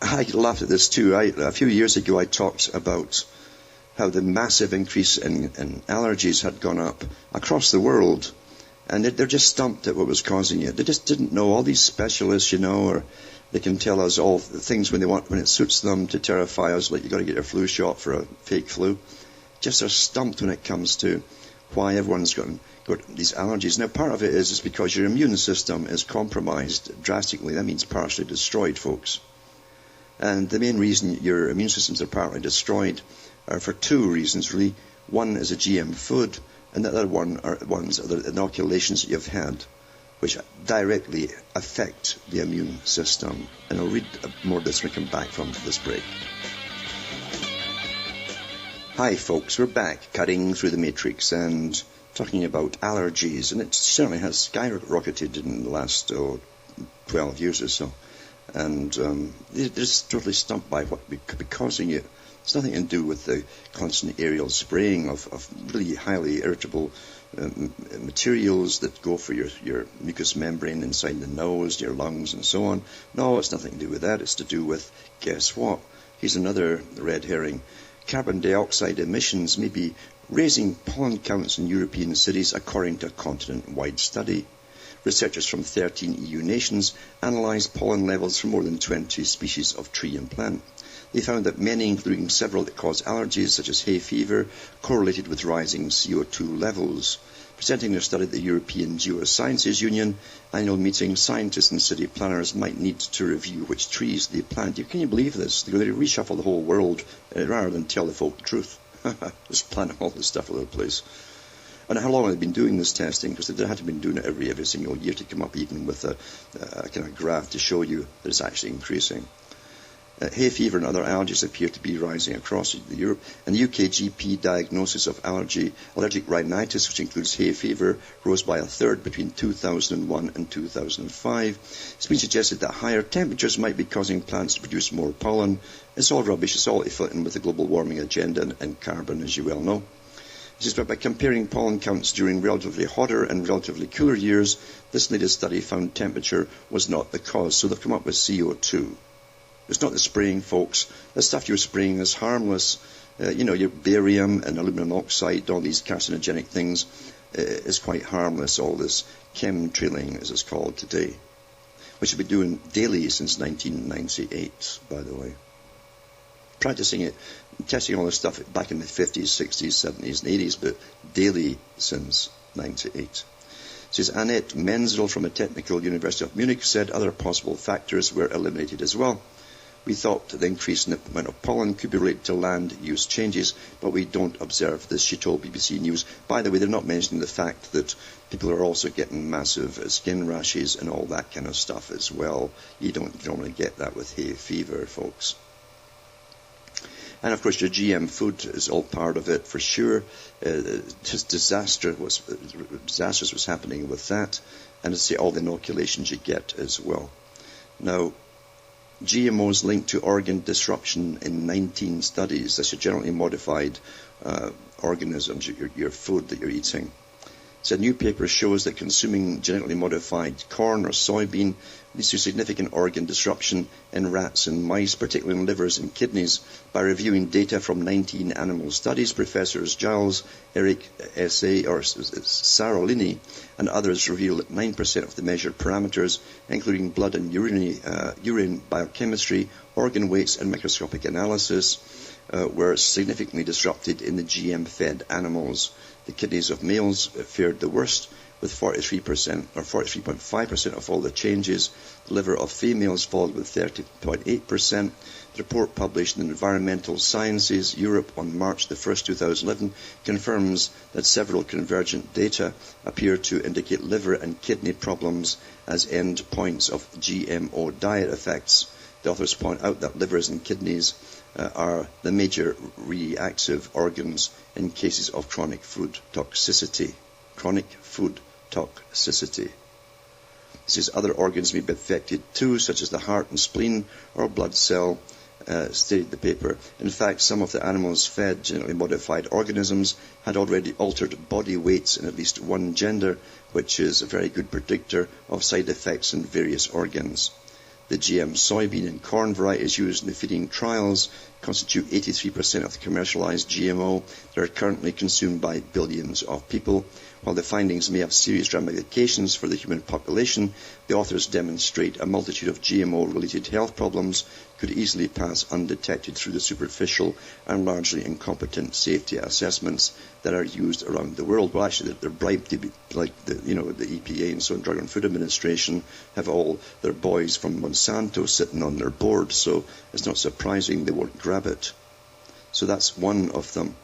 I laughed at this too. A few years ago I talked about how the massive increase in allergies had gone up across the world, and they're just stumped at what was causing it. They just didn't know. All these specialists, or they can tell us all the things when it suits them to terrify us, like you've got to get your flu shot for a fake flu. Just are stumped when it comes to why everyone's got these allergies. Now, part of it is because your immune system is compromised drastically. That means partially destroyed, folks. And the main reason your immune systems are partly destroyed are for two reasons, really. One is a GM food, and the other one are the inoculations that you've had, which directly affect the immune system. And I'll read more of this when we come back from this break. Hi folks, we're back cutting through the matrix and talking about allergies, and it certainly has skyrocketed in the last 12 years or so. And they're just totally stumped by what could be causing it. It's nothing to do with the constant aerial spraying of really highly irritable materials that go for your mucous membrane inside the nose, your lungs, and so on. No, it's nothing to do with that. It's to do with, guess what? Here's another red herring. Carbon dioxide emissions may be raising pollen counts in European cities according to a continent-wide study. Researchers from 13 EU nations analysed pollen levels from more than 20 species of tree and plant. They found that many, including several that cause allergies, such as hay fever, correlated with rising CO2 levels. Presenting their study at the European Geosciences Union annual meeting, scientists and city planners might need to review which trees they plant. Can you believe this? They're going to reshuffle the whole world rather than tell the folk the truth. Just plant all this stuff all over the place. And how long have they been doing this testing? Because they had to been doing it every single year to come up even with a kind of graph to show you that it's actually increasing. Hay fever and other allergies appear to be rising across Europe, and the UK GP diagnosis of allergic rhinitis, which includes hay fever, rose by a third between 2001 and 2005. It's been suggested that higher temperatures might be causing plants to produce more pollen. It's all rubbish. It's all to fit in with the global warming agenda and carbon, as you well know. This is by comparing pollen counts during relatively hotter and relatively cooler years, this latest study found temperature was not the cause. So they've come up with CO2. It's not the spraying, folks. The stuff you're spraying is harmless. Your barium and aluminum oxide, all these carcinogenic things, is quite harmless. All this chemtrailing, as it's called today, which we've been doing daily since 1998, by the way. Practicing it, testing all this stuff back in the 50s, 60s, 70s, and 80s, but daily since 98. Says Annette Menzel from the Technical University of Munich said other possible factors were eliminated as well. We thought the increase in the amount of pollen could be related to land use changes, but we don't observe this, she told BBC News. By the way, they're not mentioning the fact that people are also getting massive skin rashes and all that kind of stuff as well. You don't normally get that with hay fever, folks. And of course, your GM food is all part of it for sure. Disastrous was happening with that, and to see all the inoculations you get as well. Now, GMOs linked to organ disruption in 19 studies. That's your genetically modified organisms, your food that you're eating. So a new paper shows that consuming genetically modified corn or soybean leads to significant organ disruption in rats and mice, particularly in livers and kidneys. By reviewing data from 19 animal studies, Professors Giles, Eric S.A. or Sarolini and others revealed that 9% of the measured parameters, including blood and urine biochemistry, organ weights and microscopic analysis, were significantly disrupted in the GM-fed animals. The kidneys of males fared the worst, with 43% or 43.5% of all the changes. The liver of females followed with 30.8%. The report published in Environmental Sciences Europe on March the 1st, 2011, confirms that several convergent data appear to indicate liver and kidney problems as end points of GMO diet effects. The authors point out that livers and kidneys are the major reactive organs in cases of chronic food toxicity. Chronic food toxicity. This is other organs may be affected too, such as the heart and spleen or blood cell, stated the paper. In fact, some of the animals fed genetically modified organisms had already altered body weights in at least one gender, which is a very good predictor of side effects in various organs. The GM soybean and corn varieties used in the feeding trials constitute 83% of the commercialized GMO that are currently consumed by billions of people. While the findings may have serious ramifications for the human population, the authors demonstrate a multitude of GMO-related health problems could easily pass undetected through the superficial and largely incompetent safety assessments that are used around the world. Well, actually, they're bribed to be like the EPA and so on, Drug and Food Administration, have all their boys from Monsanto sitting on their board, so it's not surprising they won't grab it. So that's one of them.